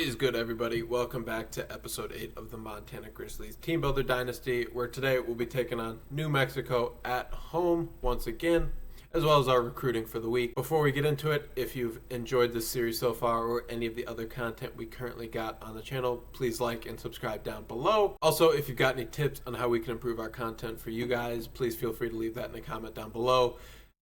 Is good, everybody? Welcome back to episode 8 of the Montana Grizzlies Team Builder Dynasty, where today we'll be taking on New Mexico at home once again, as well as our recruiting for the week. Before we get into it, if you've enjoyed this series so far or any of the other content we currently got on the channel, please like and subscribe down below. Also, if you've got any tips on how we can improve our content for you guys, please feel free to leave that in a comment down below.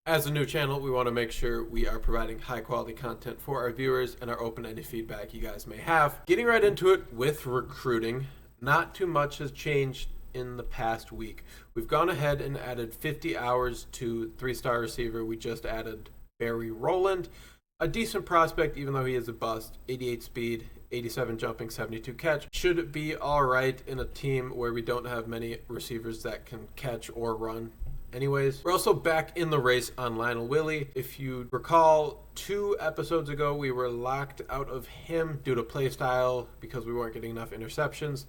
As a new channel, we want to make sure we are providing high quality content for our viewers and are open to any feedback you guys may have. Getting right into it with recruiting, not too much has changed in the past week. We've gone ahead and added 50 hours to 3-star receiver. We just added Barry Rowland, a decent prospect even though he is a bust. 88 speed, 87 jumping, 72 catch. Should be all right in a team where we don't have many receivers that can catch or run. Anyways, we're also back in the race on Lionel Willie. If you recall, 2 episodes ago, we were locked out of him due to play style because we weren't getting enough interceptions.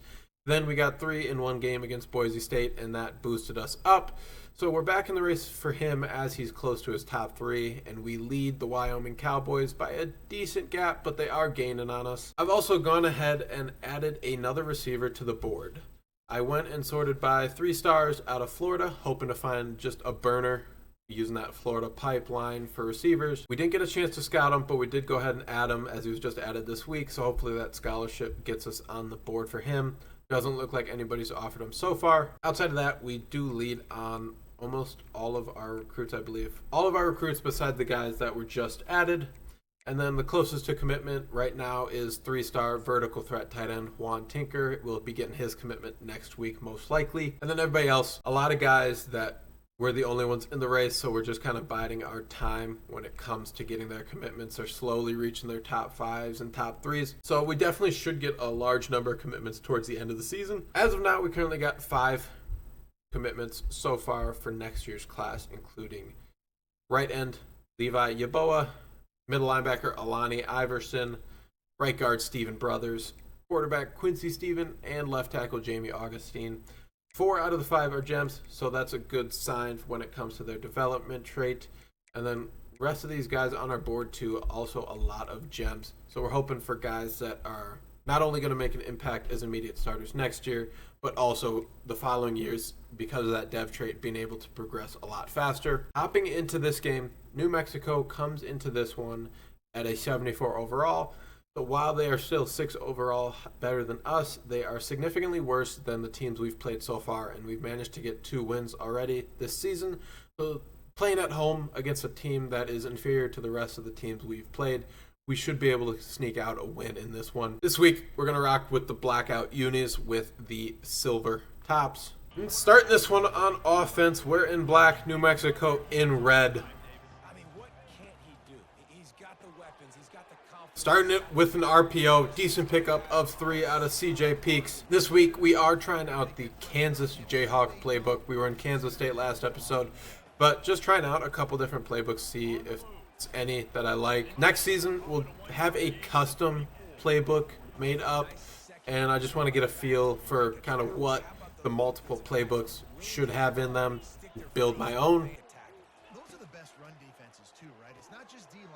Then we got 3 in one game against Boise State, and that boosted us up. So we're back in the race for him as he's close to his top 3, and we lead the Wyoming Cowboys by a decent gap, but they are gaining on us. I've also gone ahead and added another receiver to the board. I went and sorted by 3 stars out of Florida, hoping to find just a burner using that Florida pipeline for receivers. We didn't get a chance to scout him, but we did go ahead and add him as he was just added this week, so hopefully that scholarship gets us on the board for him. Doesn't look like anybody's offered him so far. Outside of that, we do lead on almost all of our recruits, I believe. All of our recruits besides the guys that were just added. And then the closest to commitment right now is 3-star vertical threat tight end Juan Tinker. We'll be getting his commitment next week, most likely. And then everybody else, a lot of guys that we're the only ones in the race, so we're just kind of biding our time when it comes to getting their commitments. They're slowly reaching their top 5s and top 3s. So we definitely should get a large number of commitments towards the end of the season. As of now, we currently got 5 commitments so far for next year's class, including right end Levi Yaboa, middle linebacker Alani Iverson, right guard Steven Brothers, quarterback Quincy Steven, and left tackle Jamie Augustine. 4 out of the 5 are gems, so that's a good sign when it comes to their development trait. And then the rest of these guys on our board too, also a lot of gems. So we're hoping for guys that are not only going to make an impact as immediate starters next year, but also the following years because of that dev trait being able to progress a lot faster. Hopping into this game, New Mexico comes into this one at a 74 overall. So while they are still 6 overall better than us, they are significantly worse than the teams we've played so far, and we've managed to get 2 wins already this season. So playing at home against a team that is inferior to the rest of the teams we've played, we should be able to sneak out a win in this one. This week, we're going to rock with the blackout unis with the silver tops. And starting this one on offense, we're in black, New Mexico in red. Starting it with an RPO, decent pickup of 3 out of CJ Peaks. This week, we are trying out the Kansas Jayhawk playbook. We were in Kansas State last episode, but just trying out a couple different playbooks, see if it's any that I like. Next season, we'll have a custom playbook made up, and I just want to get a feel for kind of what the multiple playbooks should have in them, build my own.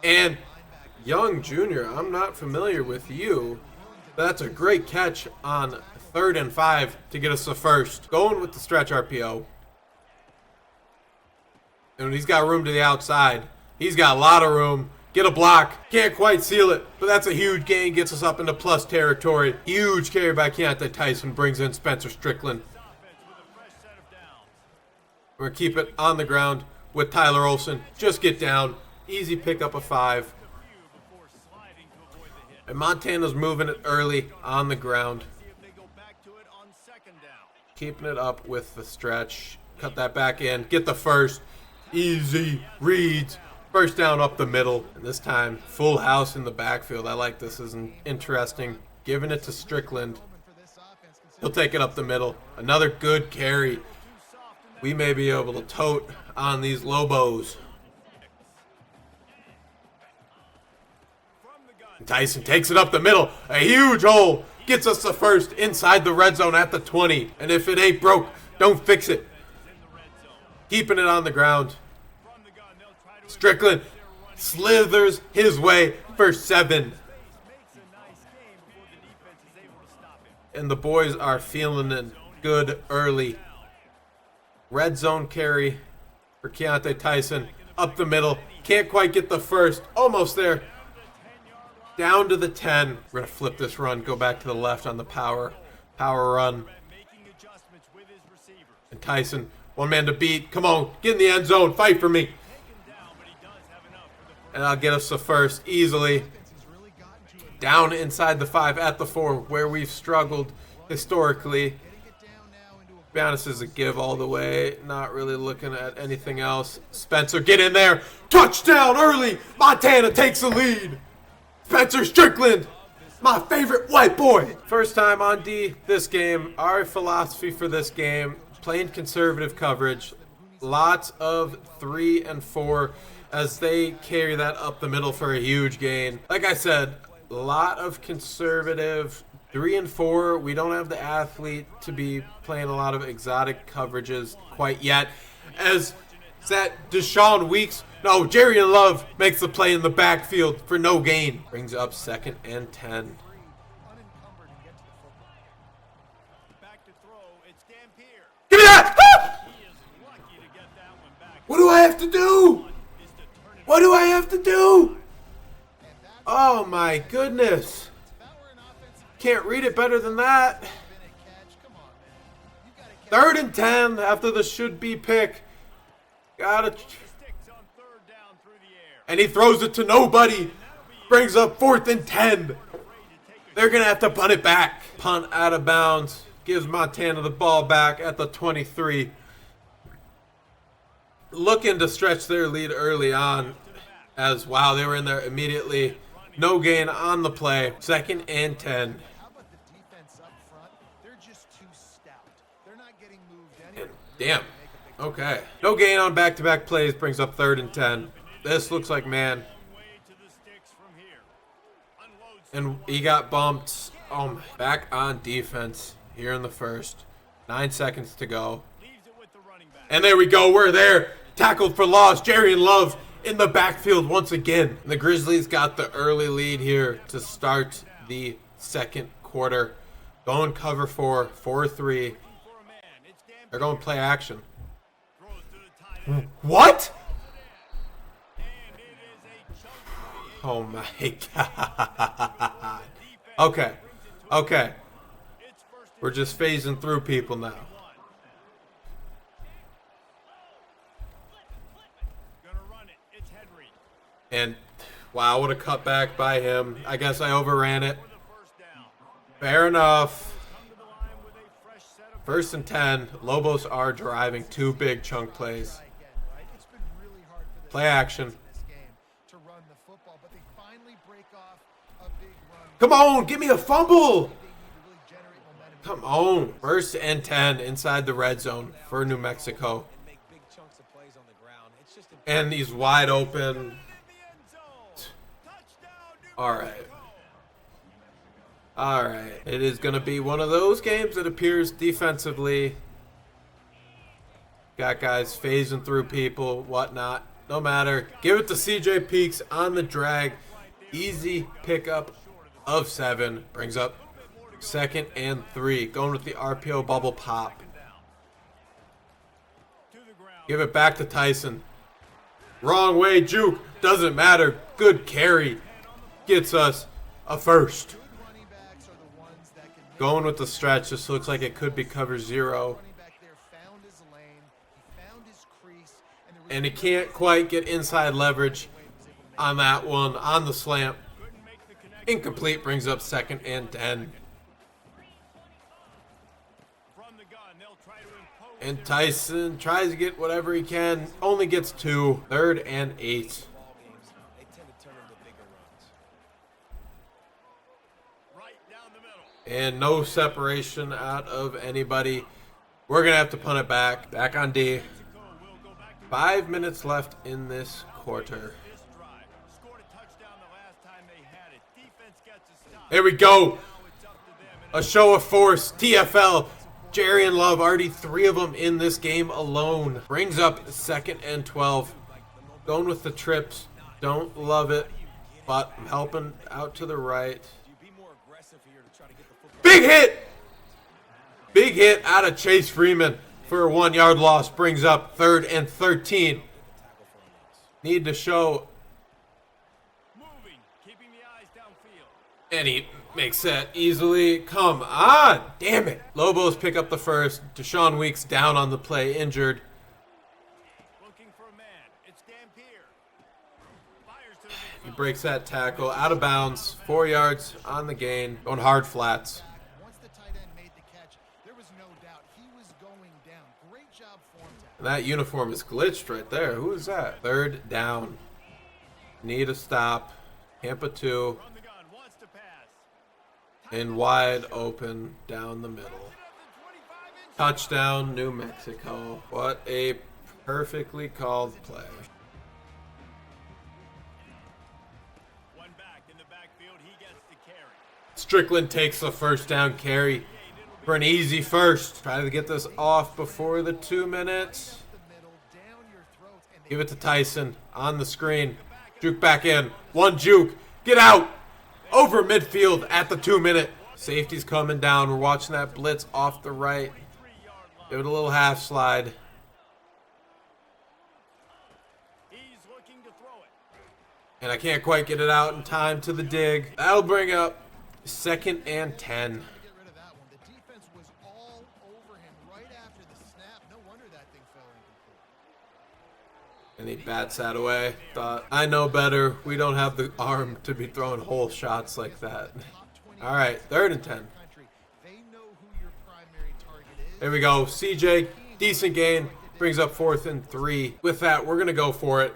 And Young Jr., I'm not familiar with you. That's a great catch on 3rd and 5 to get us the first. Going with the stretch RPO. And he's got room to the outside. He's got a lot of room. Get a block. Can't quite seal it, but that's a huge gain. Gets us up into plus territory. Huge carry by Keontae Tyson. Brings in Spencer Strickland. We're going to keep it on the ground with Tyler Olsen. Just get down. Easy pickup of 5. And Montana's moving it early on the ground. Keeping it up with the stretch. Cut that back in. Get the first. Easy reads. First down up the middle. And this time, full house in the backfield. I like this. This is interesting. Giving it to Strickland. He'll take it up the middle. Another good carry. We may be able to tote on these Lobos. Tyson takes it up the middle. A huge hole. Gets us the first inside the red zone at the 20. And if it ain't broke, don't fix it. Keeping it on the ground. Strickland slithers his way for 7. and the boys are feeling it good early. Red zone carry for Keontae Tyson. Up the middle. Can't quite get the first. Almost there. Down to the 10. We're going to flip this run. Go back to the left on the power run. And Tyson, one man to beat. Come on, get in the end zone. Fight for me. And I'll get us the first easily. Down inside the 5 at the 4, where we've struggled historically. To be honest, is a give all the way. Not really looking at anything else. Spencer, get in there. Touchdown early. Montana takes the lead. Spencer Strickland, my favorite white boy. First time on D this game. Our philosophy for this game, playing conservative coverage. Lots of 3 and 4 as they carry that up the middle for a huge gain. Like I said, a lot of conservative 3 and 4. We don't have the athlete to be playing a lot of exotic coverages quite yet. As that Deshaun Weeks, no, Jerry and Love makes the play in the backfield for no gain. Brings up 2nd and 10. Give me that! Ah! What do I have to do? What do I have to do? Oh my goodness. Can't read it better than that. 3rd and 10 after the should-be pick. And he throws it to nobody. Brings up 4th and 10. They're going to have to punt it back. Punt out of bounds. Gives Montana the ball back at the 23. Looking to stretch their lead early on. As, wow, they were in there immediately. No gain on the play. 2nd and 10. And damn. Okay. No gain on back-to-back plays. Brings up 3rd and 10. This looks like man. And he got bumped. Oh my. Back on defense here in the first. 9 seconds to go. And there we go. We're there. Tackled for loss. Jerry and Love in the backfield once again. And the Grizzlies got the early lead here to start the second quarter. Going cover 4, 4-3. They're going play action. What? Oh my God. Okay. We're just phasing through people now. And wow, what a cutback by him. I guess I overran it. Fair enough. 1st and 10. Lobos are driving 2 big chunk plays. Play action. Come on, give me a fumble. Come on. 1st and 10 inside the red zone for New Mexico. And he's wide open. All right. It is going to be one of those games that appears defensively. Got guys phasing through people, whatnot. No matter. Give it to CJ Peaks on the drag. Easy pickup of 7. Brings up 2nd and 3. Going with the RPO bubble pop. Give it back to Tyson. Wrong way, juke. Doesn't matter. Good carry. Gets us a first. Going with the stretch. This looks like it could be cover 0. And he can't quite get inside leverage on that one. On the slant. Incomplete. Brings up 2nd and 10. And Tyson tries to get whatever he can. Only gets 2. 3rd and 8. And no separation out of anybody. We're going to have to punt it back. Back on D. 5 minutes left in this quarter. There we go. A show of force. TFL. Jerry and Love, already 3 of them in this game alone. Brings up 2nd and 12. Going with the trips. Don't love it, but I'm helping out to the right. Big hit! Big hit out of Chase Freeman for a 1 yard loss. Brings up 3rd and 13. Need to show. And he makes that easily. Come on. Damn it. Lobos pick up the first. Deshaun Weeks down on the play, injured. He breaks that tackle. Out of bounds. 4 yards on the gain. Going hard flats. And that uniform is glitched right there. Who is that? 3rd down. Need a stop. Tampa 2. And wide open down the middle. Touchdown, New Mexico. What a perfectly called play. Strickland takes the first down carry for an easy first. Try to get this off before the 2 minutes. Give it to Tyson on the screen. Juke back in. One juke. Get out. Over midfield at the 2 minute. Safety's coming down. We're watching that blitz off the right. Give it a little half slide. And I can't quite get it out in time to the dig. That'll bring up 2nd and 10. And he bats that away. Thought, I know better. We don't have the arm to be throwing whole shots like that. All right, 3rd and 10. There we go. CJ, decent gain. Brings up 4th and 3. With that, we're going to go for it.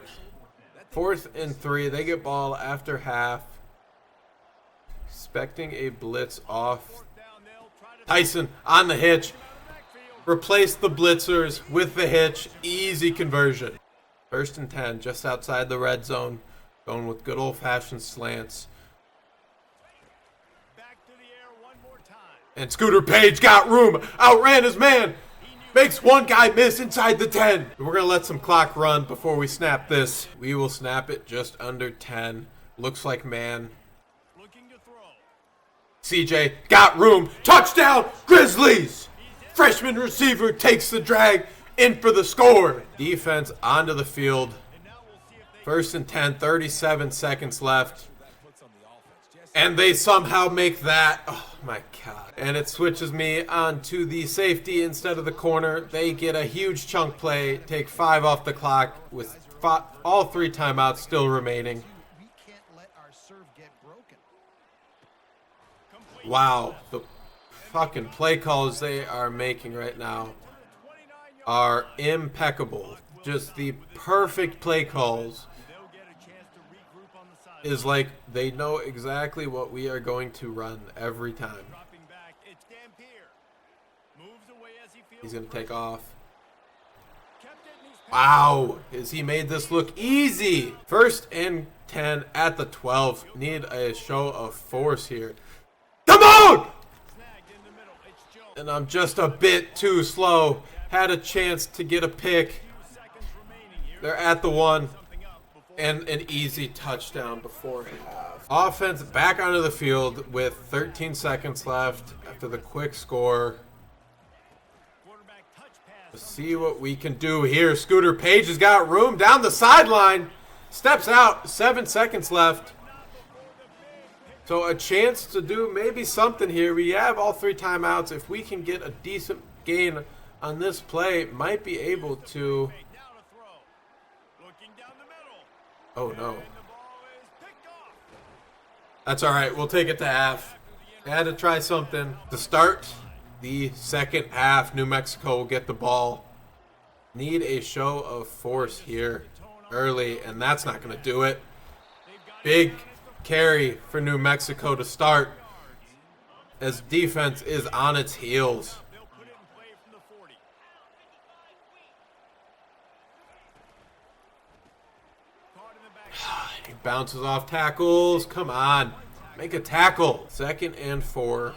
4th and 3. They get ball after half. Expecting a blitz off. Tyson on the hitch. Replace the blitzers with the hitch. Easy conversion. 1st and 10, just outside the red zone. Going with good old-fashioned slants. And Scooter Page got room. Outran his man. Makes one guy miss inside the 10. We're going to let some clock run before we snap this. We will snap it just under 10. Looks like man. CJ got room. Touchdown, Grizzlies. Freshman receiver takes the drag. In for the score. Defense onto the field. 1st and 10, 37 seconds left. And they somehow make that. Oh my God. And it switches me on to the safety instead of the corner. They get a huge chunk play, take 5 off the clock with all 3 timeouts still remaining. Wow. The fucking play calls they are making right now are impeccable. Just the perfect play calls is like they know exactly what we are going to run every time. He's going to take off. Wow, has he made this look easy? 1st and 10 at the 12. Need a show of force here. Come on! And I'm just a bit too slow. Had a chance to get a pick. They're at the 1. And an easy touchdown before half. Offense back onto the field with 13 seconds left after the quick score. Let's see what we can do here. Scooter Page has got room down the sideline. Steps out. 7 seconds left. So a chance to do maybe something here. We have all 3 timeouts. If we can get a decent gain on this play, might be able to. Oh no. That's all right. We'll take it to half. Had to try something. To start the 2nd half, New Mexico will get the ball. Need a show of force here early, and that's not going to do it. Big carry for New Mexico to start as defense is on its heels. He bounces off tackles. Come on. Make a tackle. 2nd and 4.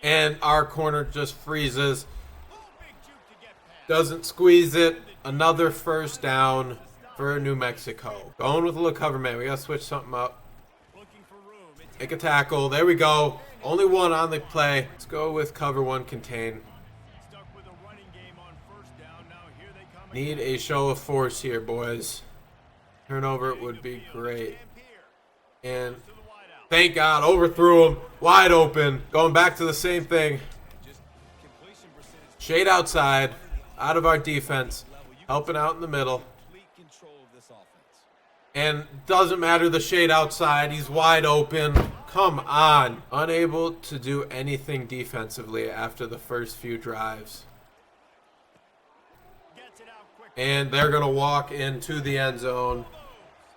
And our corner just freezes. Doesn't squeeze it. Another 1st down for New Mexico. Going with a little cover man. We got to switch something up. Make a tackle. There we go. Only one on the play. Let's go with cover one contain. Need a show of force here, boys. Turnover would be great. And thank God, overthrew him. Wide open. Going back to the same thing. Shade outside. Out of our defense. Helping out in the middle. And doesn't matter the shade outside. He's wide open. Come on. Unable to do anything defensively after the first few drives. And they're going to walk into the end zone.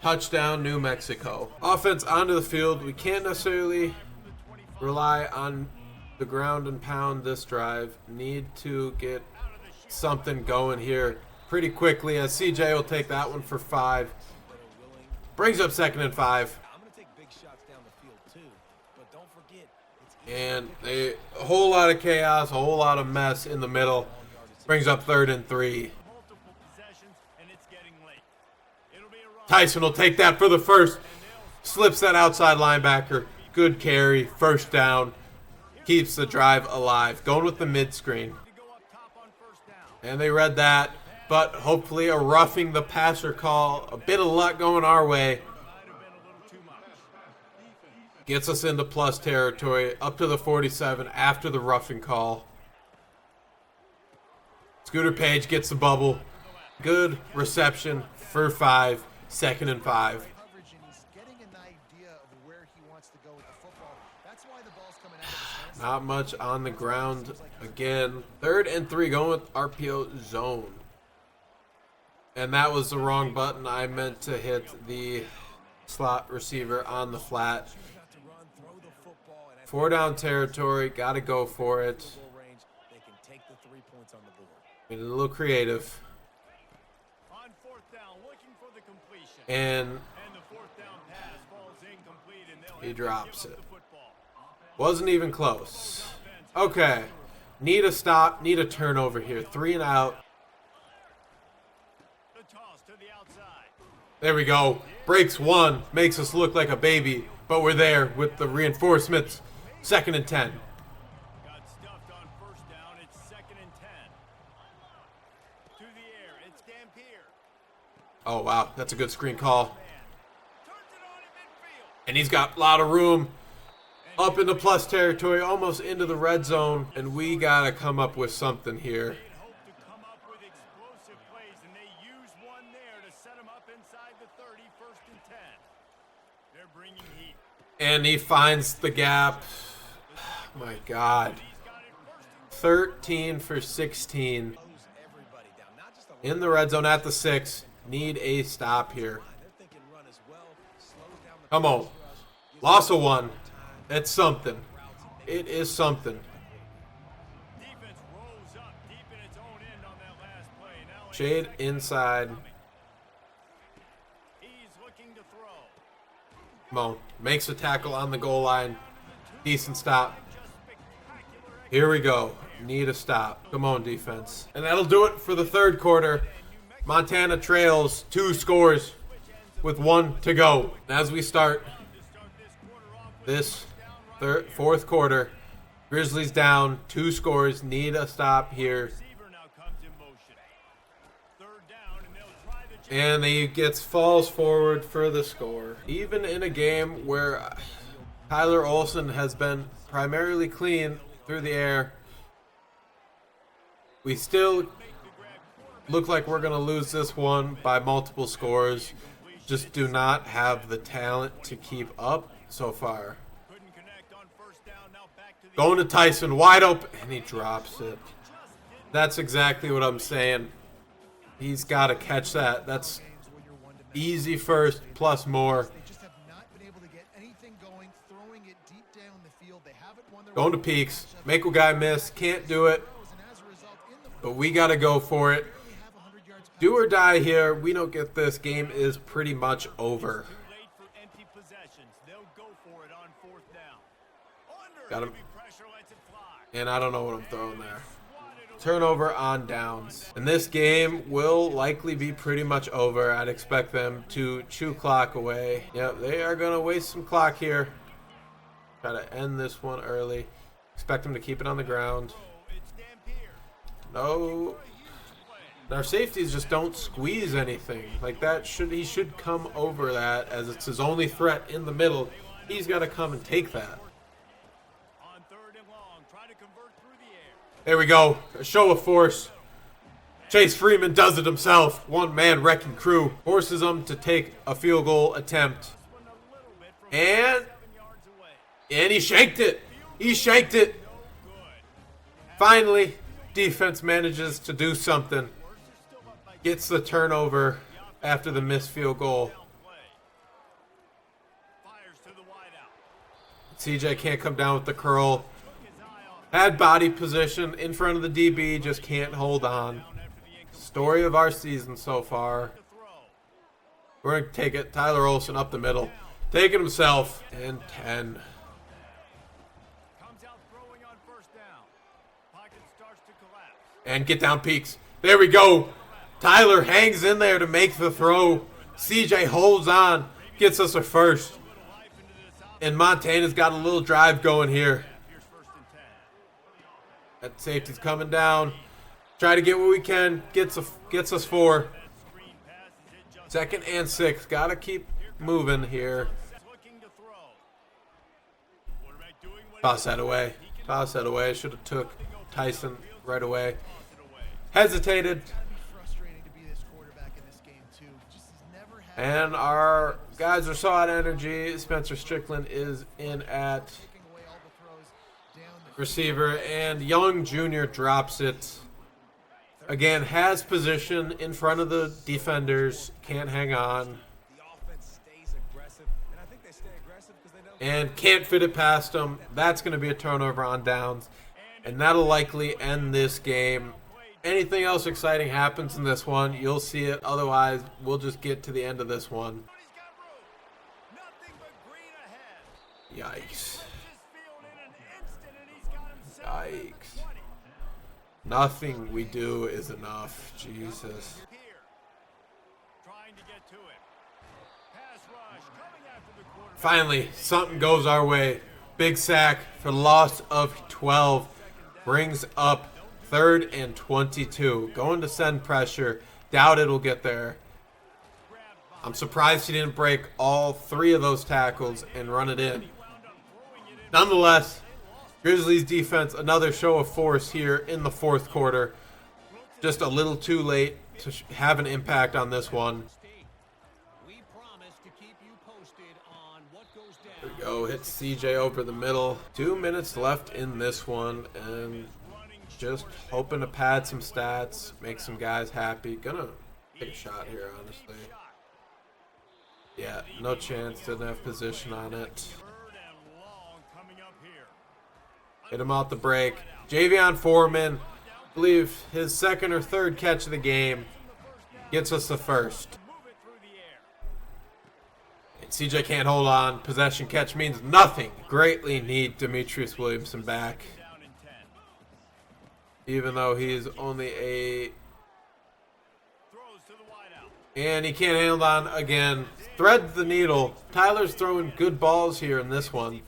Touchdown, New Mexico. Offense onto the field. We can't necessarily rely on the ground and pound this drive. Need to get something going here pretty quickly as CJ will take that one for 5. Brings up 2nd and 5. And a whole lot of chaos, a whole lot of mess in the middle. Brings up 3rd and 3. Tyson will take that for the first. Slips that outside linebacker. Good carry. First down. Keeps the drive alive. Going with the mid screen. And they read that. But hopefully a roughing the passer call. A bit of luck going our way. Gets us into plus territory. Up to the 47 after the roughing call. Scooter Page gets the bubble. Good reception for 5. 2nd and 5. Not much on the ground again. 3rd and 3 going with RPO zone. And that was the wrong button. I meant to hit the slot receiver on the flat. 4 down territory. Got to go for it. Being a little creative. And he drops it. Wasn't even close. Okay. Need a stop. Need a turnover here. 3 and out. There we go. Breaks 1. Makes us look like a baby. But we're there with the reinforcements. 2nd and 10. Oh, wow. That's a good screen call. And he's got a lot of room up in the plus territory, almost into the red zone. And we got to come up with something here. And he finds the gap. Oh my God. 13 for 16. In the red zone at the 6. Need a stop here. Come on. Loss of 1. It's something. It is something. Shade inside. Come on. Makes a tackle on the goal line. Decent stop. Here we go. Need a stop. Come on, defense. And that'll do it for the 3rd quarter. Montana trails 2 scores with 1 to go. As we start this 4th quarter, Grizzlies down 2 scores. Need a stop here. And he falls forward for the score. Even in a game where Tyler Olsen has been primarily clean through the air, we still look like we're going to lose this one by multiple scores. Just do not have the talent to keep up so far. Going to Tyson, wide open, and he drops it. That's exactly what I'm saying. He's got to catch that. That's easy first, plus more. Going to Peaks. Make a guy miss. Can't do it. But we got to go for it. Do or die here. We don't get this. Game is pretty much over. Got him. And I don't know what I'm throwing there. Turnover on downs. And this game will likely be pretty much over. I'd expect them to chew clock away. Yep, they are going to waste some clock here. Try to end this one early. Expect him to keep it on the ground. No. Our safeties just don't squeeze anything. Like that he should come over that as it's his only threat in the middle. He's got to come and take that. There we go. A show of force. Chase Freeman does it himself. One-man wrecking crew. Forces him to take a field goal attempt. And he shanked it. He shanked it. Finally, defense manages to do something. Gets the turnover after the missed field goal. CJ can't come down with the curl. Had body position in front of the DB, just can't hold on. Story of our season so far. We're going to take it. Tyler Olsen up the middle. Taking himself. And 10. And get down peaks. There we go. Tyler hangs in there to make the throw. CJ holds on. Gets us a first. And Montana's got a little drive going here. That safety's coming down. Try to get what we can. Gets us 4. 2nd and 6. Gotta keep moving here. Toss that away. Toss that away. Should have took Tyson right away. Hesitated. And our guys are so out of energy. Spencer Strickland is in at receiver, and Young Jr. drops it. Again, has position in front of the defenders. Can't hang on. And can't fit it past them. That's going to be a turnover on downs. And that'll likely end this game. Anything else exciting happens in this one, you'll see it. Otherwise, we'll just get to the end of this one. Yikes. Yikes. Nothing we do is enough. Jesus. Finally, something goes our way. Big sack for loss of 12. Brings up 3rd and 22. Going to send pressure. Doubt it'll get there. I'm surprised he didn't break all 3 of those tackles and run it in. Nonetheless, Grizzlies defense, another show of force here in the 4th quarter. Just a little too late to have an impact on this one. There we go. Hit CJ over the middle. 2 minutes left in this one, and just hoping to pad some stats, make some guys happy. Gonna take a shot here, honestly. Yeah, no chance. Didn't have position on it. Hit him out the break. Javion Foreman, I believe his 2nd or 3rd catch of the game, gets us the first. And CJ can't hold on. Possession catch means nothing. Greatly need Demetrius Williamson back. Even though he's only a... And he can't hold on again. Threads the needle. Tyler's throwing good balls here in this one.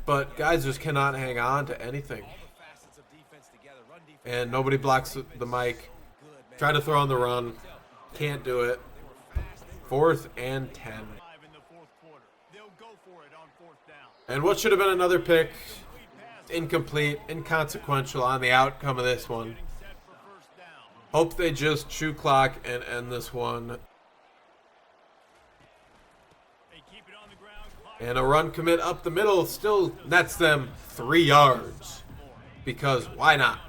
But guys just cannot hang on to anything. And nobody blocks the mic. Try to throw on the run. Can't do it. 4th and 10. And what should have been another pick, incomplete, inconsequential on the outcome of this one. Hope they just chew clock and end this one. And a run commit up the middle still nets them 3 yards. Because why not?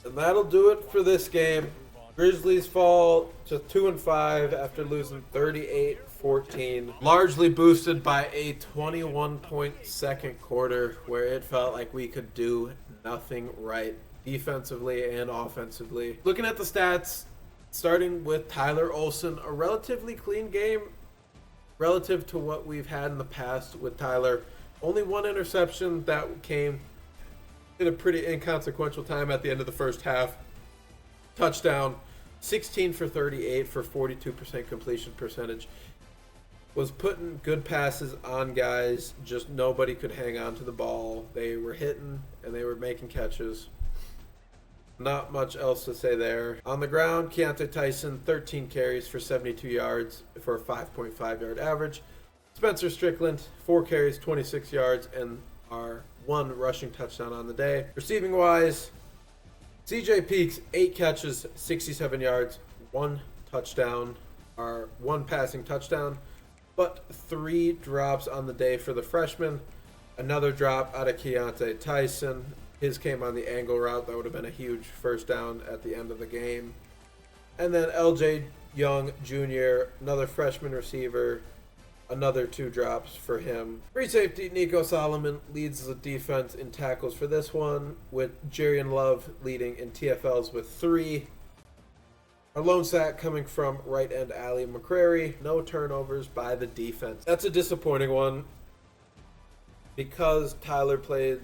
And that'll do it for this game. Grizzlies fall to 2-5 after losing 38-14. Largely boosted by a 21-point 2nd quarter where it felt like we could do nothing right defensively and offensively. Looking at the stats, starting with Tyler Olsen, a relatively clean game relative to what we've had in the past with Tyler. Only 1 interception that came in a pretty inconsequential time at the end of the first half. Touchdown, 16 for 38 for 42% completion percentage. was putting good passes on guys. Just nobody could hang on to the ball. They were hitting and they were making catches. Not much else to say there. On the ground, Keontae Tyson, 13 carries for 72 yards for a 5.5 yard average. Spencer Strickland, 4 carries, 26 yards, and our 1 rushing touchdown on the day. Receiving wise, CJ Peaks, 8 catches, 67 yards, 1 touchdown, our 1 passing touchdown, but 3 drops on the day for the freshman. Another drop out of Keontae Tyson. His came on the angle route. That would have been a huge first down at the end of the game. And then LJ Young Jr., another freshman receiver, another 2 drops for him. Free safety Nico Solomon leads the defense in tackles for this one, with Jarian Love leading in TFLs with 3. Our lone sack coming from right end Ali McCrary. No turnovers by the defense. That's a disappointing one because Tyler played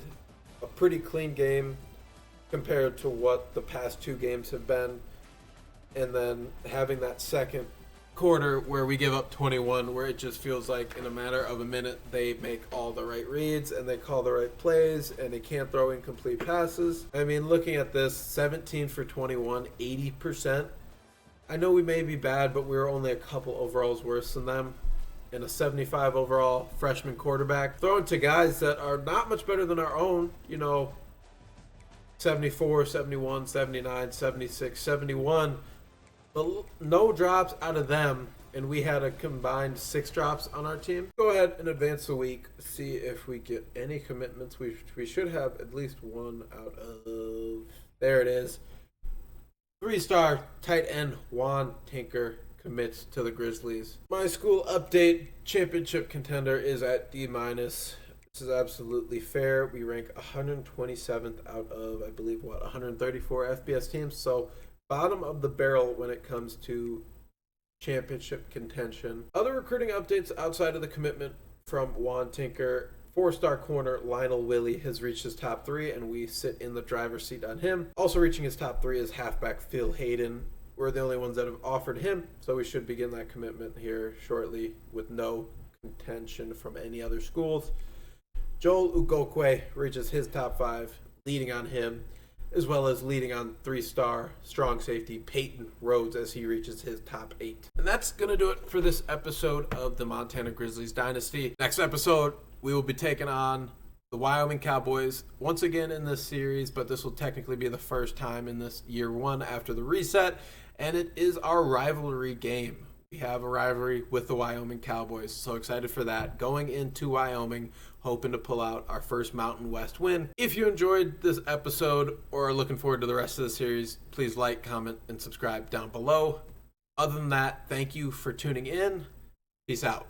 a pretty clean game compared to what the past 2 games have been. And then having that second quarter where we give up 21, where it just feels like in a matter of a minute they make all the right reads and they call the right plays and they can't throw incomplete passes. I mean, looking at this, 17 for 21, 80%. I know we may be bad, but we were only a couple overalls worse than them. And a 75 overall freshman quarterback throwing to guys that are not much better than our own, 74, 71, 79, 76, 71. But no drops out of them, and we had a combined 6 drops on our team. Go ahead and advance the week, see if we get any commitments. We should have at least 1 out of... There it is. 3-star tight end Juan Tinker commits to the Grizzlies. My school update, championship contender is at D-. This is absolutely fair. We rank 127th out of, I believe, 134 FBS teams. So bottom of the barrel when it comes to championship contention. Other recruiting updates outside of the commitment from Juan Tinker. 4-star corner Lionel Willie has reached his top 3, and we sit in the driver's seat on him. Also reaching his top 3 is halfback Phil Hayden. We're the only ones that have offered him, so we should begin that commitment here shortly with no contention from any other schools. Joel Ugokwe reaches his top 5, leading on him, as well as leading on 3-star strong safety Peyton Rhodes as he reaches his top 8. And that's going to do it for this episode of the Montana Grizzlies Dynasty. Next episode, we will be taking on the Wyoming Cowboys once again in this series, but this will technically be the first time in this year 1 after the reset, and it is our rivalry game. We have a rivalry with the Wyoming Cowboys. So excited for that. Going into Wyoming, hoping to pull out our first Mountain West win. If you enjoyed this episode or are looking forward to the rest of the series, please like, comment, and subscribe down below. Other than that, thank you for tuning in. Peace out.